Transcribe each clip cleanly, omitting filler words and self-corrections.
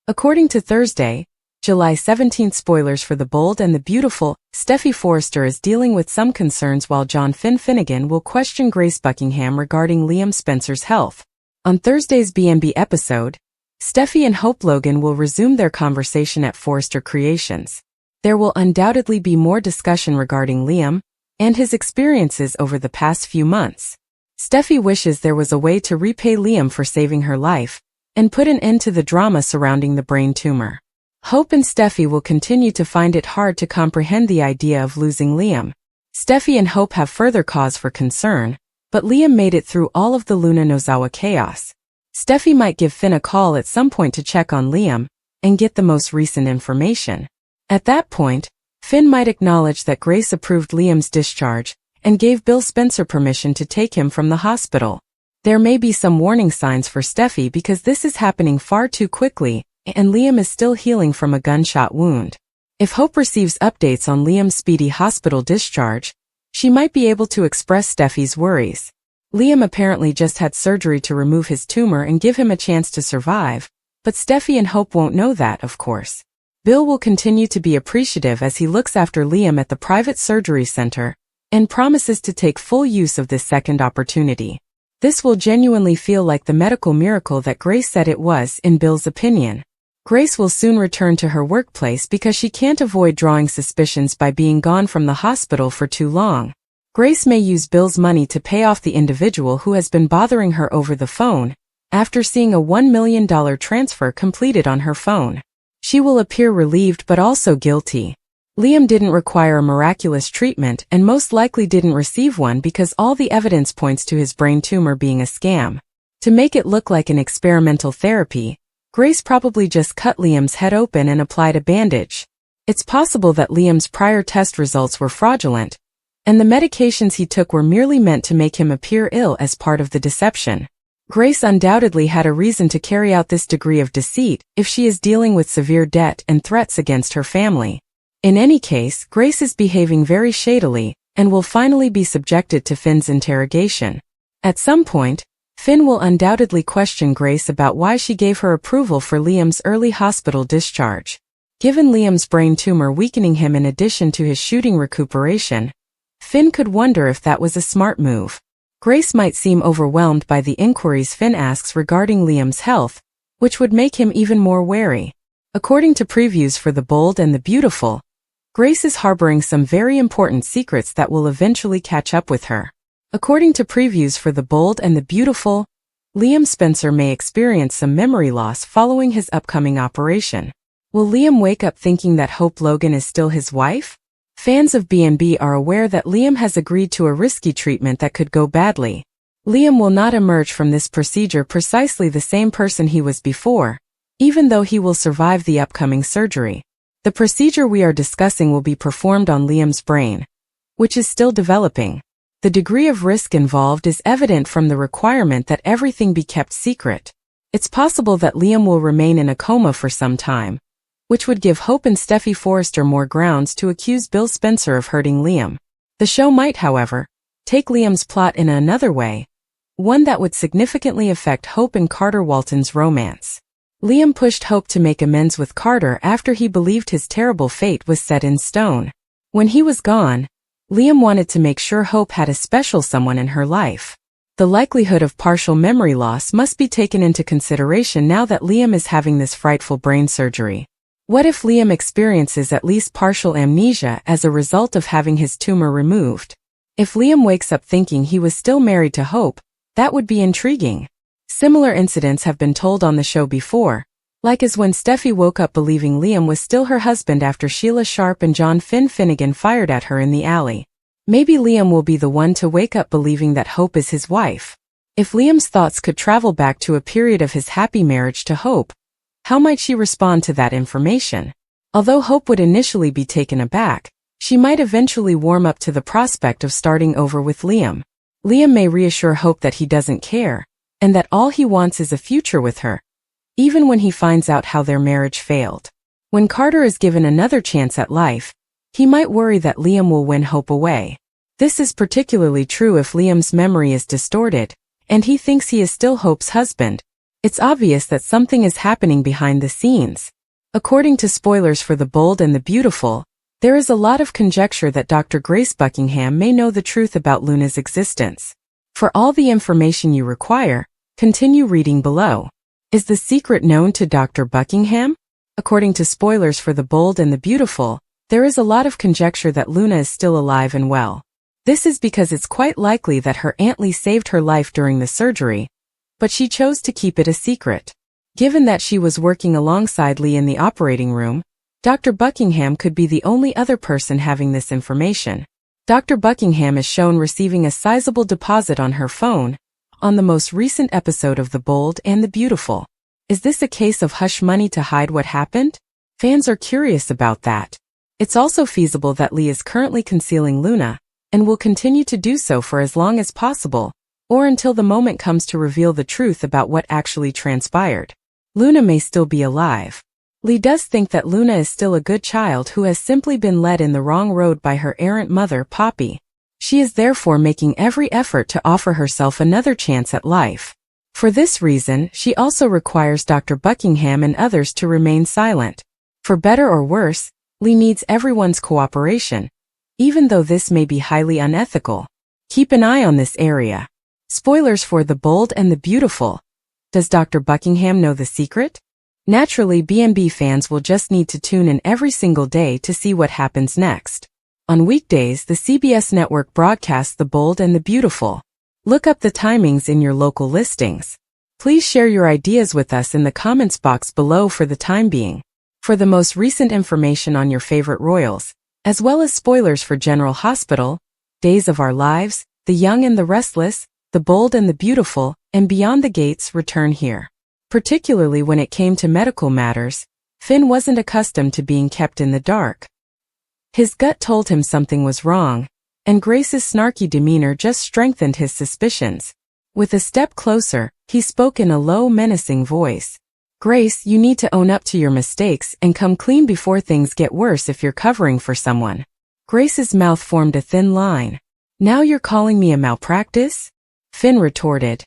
According to Thursday, July 17 spoilers for The Bold and the Beautiful, Steffy Forrester is dealing with some concerns while John Finnegan will question Grace Buckingham regarding Liam Spencer's health. On Thursday's B&B episode, Steffy and Hope Logan will resume their conversation at Forrester Creations. There will undoubtedly be more discussion regarding Liam and his experiences over the past few months. Steffy wishes there was a way to repay Liam for saving her life and put an end to the drama surrounding the brain tumor. Hope and Steffy will continue to find it hard to comprehend the idea of losing Liam. Steffy and Hope have further cause for concern, but Liam made it through all of the Luna Nozawa chaos. Steffy might give Finn a call at some point to check on Liam and get the most recent information. At that point, Finn might acknowledge that Grace approved Liam's discharge and gave Bill Spencer permission to take him from the hospital. There may be some warning signs for Steffy because this is happening far too quickly, and Liam is still healing from a gunshot wound. If Hope receives updates on Liam's speedy hospital discharge, she might be able to express Steffy's worries. Liam apparently just had surgery to remove his tumor and give him a chance to survive, but Steffy and Hope won't know that, of course. Bill will continue to be appreciative as he looks after Liam at the private surgery center and promises to take full use of this second opportunity. This will genuinely feel like the medical miracle that Grace said it was, in Bill's opinion. Grace will soon return to her workplace because she can't avoid drawing suspicions by being gone from the hospital for too long. Grace may use Bill's money to pay off the individual who has been bothering her over the phone, after seeing a $1 million transfer completed on her phone. She will appear relieved but also guilty. Liam didn't require a miraculous treatment and most likely didn't receive one because all the evidence points to his brain tumor being a scam. To make it look like an experimental therapy, Grace probably just cut Liam's head open and applied a bandage. It's possible that Liam's prior test results were fraudulent, and the medications he took were merely meant to make him appear ill as part of the deception. Grace undoubtedly had a reason to carry out this degree of deceit if she is dealing with severe debt and threats against her family. In any case, Grace is behaving very shadily and will finally be subjected to Finn's interrogation. At some point, Finn will undoubtedly question Grace about why she gave her approval for Liam's early hospital discharge. Given Liam's brain tumor weakening him in addition to his shooting recuperation, Finn could wonder if that was a smart move. Grace might seem overwhelmed by the inquiries Finn asks regarding Liam's health, which would make him even more wary. According to previews for The Bold and the Beautiful, Grace is harboring some very important secrets that will eventually catch up with her. According to previews for The Bold and the Beautiful, Liam Spencer may experience some memory loss following his upcoming operation. Will Liam wake up thinking that Hope Logan is still his wife? Fans of B&B are aware that Liam has agreed to a risky treatment that could go badly. Liam will not emerge from this procedure precisely the same person he was before, even though he will survive the upcoming surgery. The procedure we are discussing will be performed on Liam's brain, which is still developing. The degree of risk involved is evident from the requirement that everything be kept secret. It's possible that Liam will remain in a coma for some time, which would give Hope and Steffy Forrester more grounds to accuse Bill Spencer of hurting Liam. The show might, however, take Liam's plot in another way, one that would significantly affect Hope and Carter Walton's romance. Liam pushed Hope to make amends with Carter after he believed his terrible fate was set in stone. When he was gone, Liam wanted to make sure Hope had a special someone in her life. The likelihood of partial memory loss must be taken into consideration now that Liam is having this frightful brain surgery. What if Liam experiences at least partial amnesia as a result of having his tumor removed? If Liam wakes up thinking he was still married to Hope, that would be intriguing. Similar incidents have been told on the show before, like as when Steffy woke up believing Liam was still her husband after Sheila Sharp and John Finnegan fired at her in the alley. Maybe Liam will be the one to wake up believing that Hope is his wife. If Liam's thoughts could travel back to a period of his happy marriage to Hope, how might she respond to that information? Although Hope would initially be taken aback, she might eventually warm up to the prospect of starting over with Liam. Liam may reassure Hope that he doesn't care, and that all he wants is a future with her, even when he finds out how their marriage failed. When Carter is given another chance at life, he might worry that Liam will win Hope away. This is particularly true if Liam's memory is distorted, and he thinks he is still Hope's husband, It's obvious that something is happening behind the scenes. According to Spoilers for The Bold and the Beautiful, there is a lot of conjecture that Dr. Grace Buckingham may know the truth about Luna's existence. For all the information you require, continue reading below. Is the secret known to Dr. Buckingham? According to Spoilers for The Bold and the Beautiful, there is a lot of conjecture that Luna is still alive and well. This is because it's quite likely that her Aunt Lee saved her life during the surgery, but she chose to keep it a secret. Given that she was working alongside Lee in the operating room, Dr. Buckingham could be the only other person having this information. Dr. Buckingham is shown receiving a sizable deposit on her phone on the most recent episode of The Bold and the Beautiful. Is this a case of hush money to hide what happened? Fans are curious about that. It's also feasible that Lee is currently concealing Luna, and will continue to do so for as long as possible, or until the moment comes to reveal the truth about what actually transpired. Luna may still be alive. Lee does think that Luna is still a good child who has simply been led in the wrong road by her errant mother, Poppy. She is therefore making every effort to offer herself another chance at life. For this reason, she also requires Dr. Buckingham and others to remain silent. For better or worse, Lee needs everyone's cooperation, even though this may be highly unethical. Keep an eye on this area. Spoilers for The Bold and the Beautiful. Does Dr. Buckingham know the secret? Naturally, B&B fans will just need to tune in every single day to see what happens next. On weekdays, the CBS network broadcasts The Bold and the Beautiful. Look up the timings in your local listings. Please share your ideas with us in the comments box below for the time being. For the most recent information on your favorite royals, as well as spoilers for General Hospital, Days of Our Lives, The Young and the Restless, The Bold and the Beautiful, and Beyond the Gates, return here. Particularly when it came to medical matters, Finn wasn't accustomed to being kept in the dark. His gut told him something was wrong, and Grace's snarky demeanor just strengthened his suspicions. With a step closer, he spoke in a low, menacing voice. Grace, you need to own up to your mistakes and come clean before things get worse if you're covering for someone. Grace's mouth formed a thin line. Now you're calling me a malpractice? Finn retorted.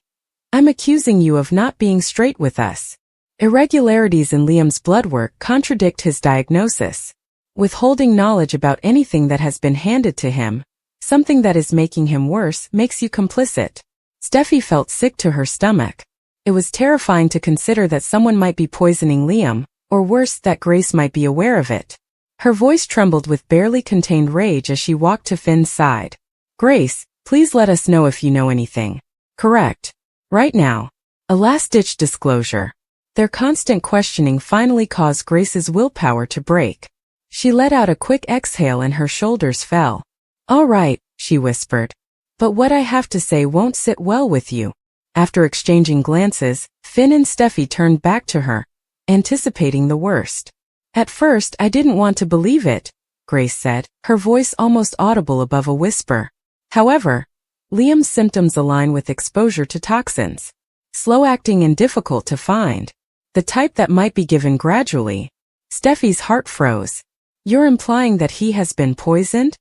I'm accusing you of not being straight with us. Irregularities in Liam's blood work contradict his diagnosis. Withholding knowledge about anything that has been handed to him, something that is making him worse, makes you complicit. Steffi felt sick to her stomach. It was terrifying to consider that someone might be poisoning Liam, or worse, that Grace might be aware of it. Her voice trembled with barely contained rage as she walked to Finn's side. Grace, please let us know if you know anything. Correct. Right now. A last-ditch disclosure. Their constant questioning finally caused Grace's willpower to break. She let out a quick exhale and her shoulders fell. All right, she whispered. But what I have to say won't sit well with you. After exchanging glances, Finn and Steffi turned back to her, anticipating the worst. At first, I didn't want to believe it, Grace said, her voice almost audible above a whisper. However, Liam's symptoms align with exposure to toxins. Slow-acting and difficult to find. The type that might be given gradually. Steffi's heart froze. You're implying that he has been poisoned?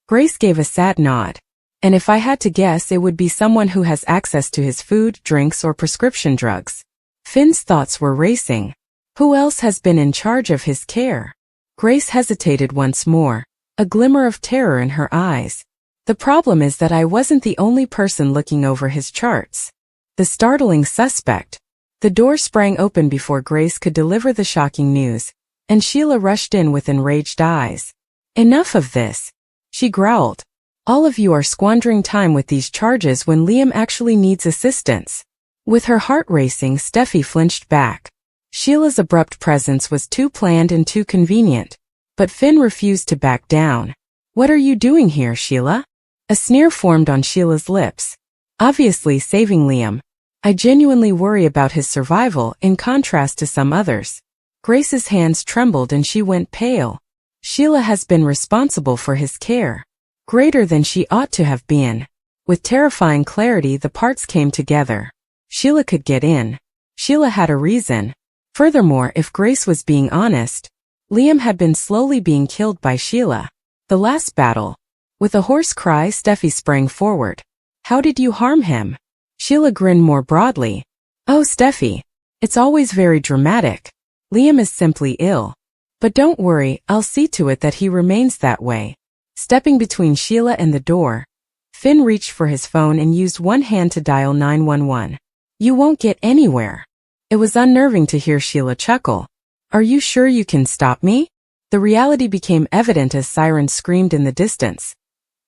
Grace gave a sad nod. And if I had to guess, it would be someone who has access to his food, drinks, or prescription drugs. Finn's thoughts were racing. Who else has been in charge of his care? Grace hesitated once more, a glimmer of terror in her eyes. The problem is that I wasn't the only person looking over his charts. The startling suspect. The door sprang open before Grace could deliver the shocking news, and Sheila rushed in with enraged eyes. Enough of this, she growled. All of you are squandering time with these charges when Liam actually needs assistance. With her heart racing, Steffi flinched back. Sheila's abrupt presence was too planned and too convenient. But Finn refused to back down. What are you doing here, Sheila? A sneer formed on Sheila's lips. Obviously saving Liam. I genuinely worry about his survival in contrast to some others. Grace's hands trembled and she went pale. Sheila has been responsible for his care. Greater than she ought to have been. With terrifying clarity, the parts came together. Sheila could get in. Sheila had a reason. Furthermore, if Grace was being honest, Liam had been slowly being killed by Sheila. The last battle. With a hoarse cry, Steffi sprang forward. How did you harm him? Sheila grinned more broadly. Oh, Steffi, It's always very dramatic. Liam is simply ill. But don't worry, I'll see to it that he remains that way. Stepping between Sheila and the door, Finn reached for his phone and used one hand to dial 911. You won't get anywhere. It was unnerving to hear Sheila chuckle. Are you sure you can stop me? The reality became evident as sirens screamed in the distance.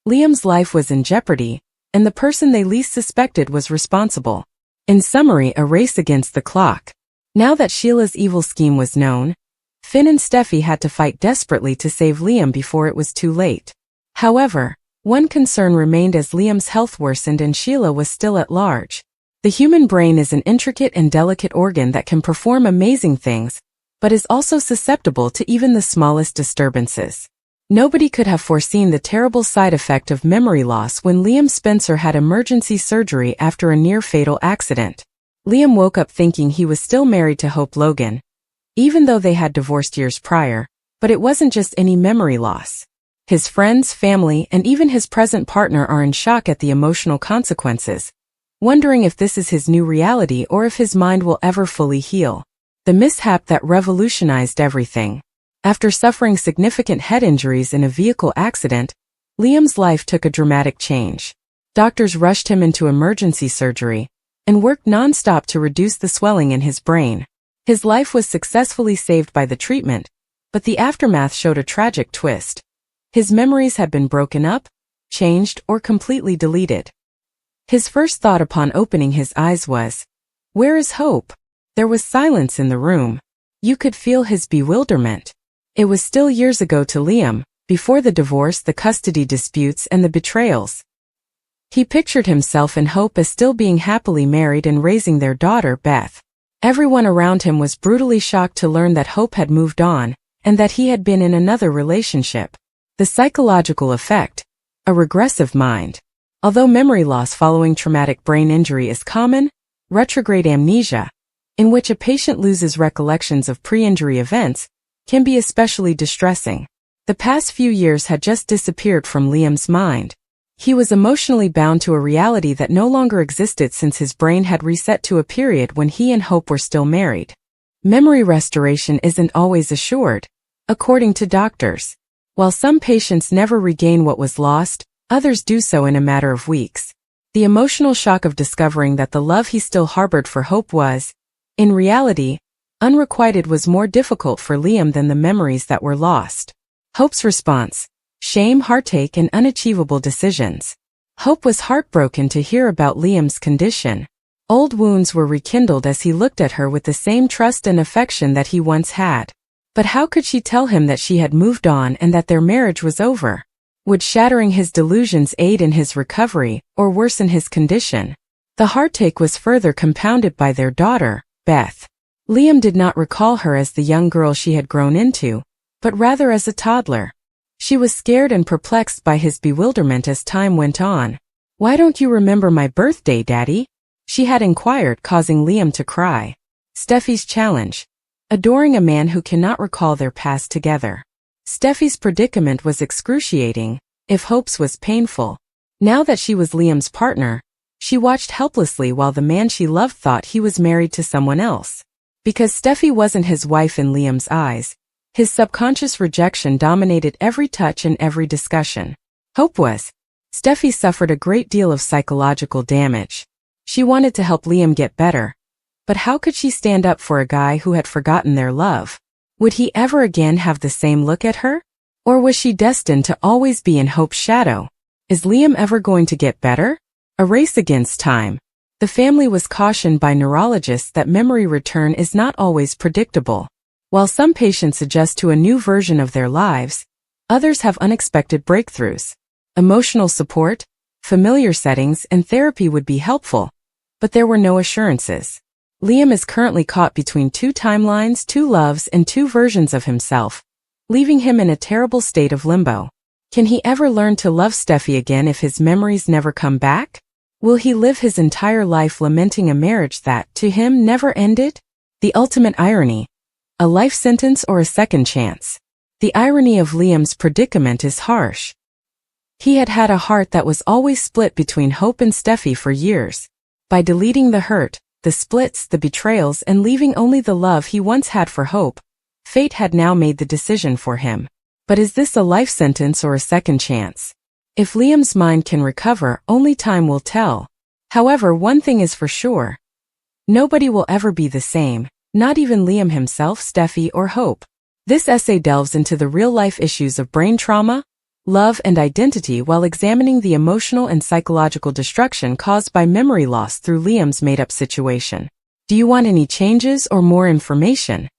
Liam's life was in jeopardy, and the person they least suspected was responsible. In summary, a race against the clock. Now that Sheila's evil scheme was known, Finn and Steffi had to fight desperately to save Liam before it was too late. However, one concern remained as Liam's health worsened and Sheila was still at large. The human brain is an intricate and delicate organ that can perform amazing things, but is also susceptible to even the smallest disturbances. Nobody could have foreseen the terrible side effect of memory loss when Liam Spencer had emergency surgery after a near-fatal accident. Liam woke up thinking he was still married to Hope Logan, even though they had divorced years prior, but it wasn't just any memory loss. His friends, family, and even his present partner are in shock at the emotional consequences, wondering if this is his new reality or if his mind will ever fully heal. The mishap that revolutionized everything. After suffering significant head injuries in a vehicle accident, Liam's life took a dramatic change. Doctors rushed him into emergency surgery and worked non-stop to reduce the swelling in his brain. His life was successfully saved by the treatment, but the aftermath showed a tragic twist. His memories had been broken up, changed, or completely deleted. His first thought upon opening his eyes was, "Where is Hope?" There was silence in the room. You could feel his bewilderment. It was still years ago to Liam, before the divorce, the custody disputes, and the betrayals. He pictured himself and Hope as still being happily married and raising their daughter, Beth. Everyone around him was brutally shocked to learn that Hope had moved on, and that he had been in another relationship. The psychological effect: a regressive mind. Although memory loss following traumatic brain injury is common, retrograde amnesia, in which a patient loses recollections of pre-injury events, can be especially distressing. The past few years had just disappeared from Liam's mind. He was emotionally bound to a reality that no longer existed since his brain had reset to a period when he and Hope were still married. Memory restoration isn't always assured, according to doctors. While some patients never regain what was lost, others do so in a matter of weeks. The emotional shock of discovering that the love he still harbored for Hope was, in reality, unrequited was more difficult for Liam than the memories that were lost. Hope's response: shame, heartache, and unachievable decisions. Hope was heartbroken to hear about Liam's condition. Old wounds were rekindled as he looked at her with the same trust and affection that he once had. But how could she tell him that she had moved on and that their marriage was over? Would shattering his delusions aid in his recovery, or worsen his condition? The heartache was further compounded by their daughter, Beth. Liam did not recall her as the young girl she had grown into, but rather as a toddler. She was scared and perplexed by his bewilderment as time went on. "Why don't you remember my birthday, Daddy?" she had inquired, causing Liam to cry. Steffi's challenge: adoring a man who cannot recall their past together. Steffi's predicament was excruciating, if Hope's was painful. Now that she was Liam's partner, she watched helplessly while the man she loved thought he was married to someone else. Because Steffi wasn't his wife in Liam's eyes, his subconscious rejection dominated every touch and every discussion. Hope was. Steffi suffered a great deal of psychological damage. She wanted to help Liam get better, but how could she stand up for a guy who had forgotten their love? Would he ever again have the same look at her? Or was she destined to always be in Hope's shadow? Is Liam ever going to get better? A race against time. The family was cautioned by neurologists that memory return is not always predictable. While some patients adjust to a new version of their lives, others have unexpected breakthroughs. Emotional support, familiar settings, and therapy would be helpful, but there were no assurances. Liam is currently caught between two timelines, two loves, and two versions of himself, leaving him in a terrible state of limbo. Can he ever learn to love Steffi again if his memories never come back? Will he live his entire life lamenting a marriage that, to him, never ended? The ultimate irony. A life sentence or a second chance? The irony of Liam's predicament is harsh. He had had a heart that was always split between Hope and Steffi for years. By deleting the hurt, the the splits, the betrayals, and leaving only the love he once had for Hope, fate had now made the decision for him. But is this a life sentence or a second chance? If Liam's mind can recover, only time will tell. However, one thing is for sure. Nobody will ever be the same, not even Liam himself, Steffi, or Hope. This essay delves into the real-life issues of brain trauma, love, and identity while examining the emotional and psychological destruction caused by memory loss through Liam's made-up situation. Do you want any changes or more information?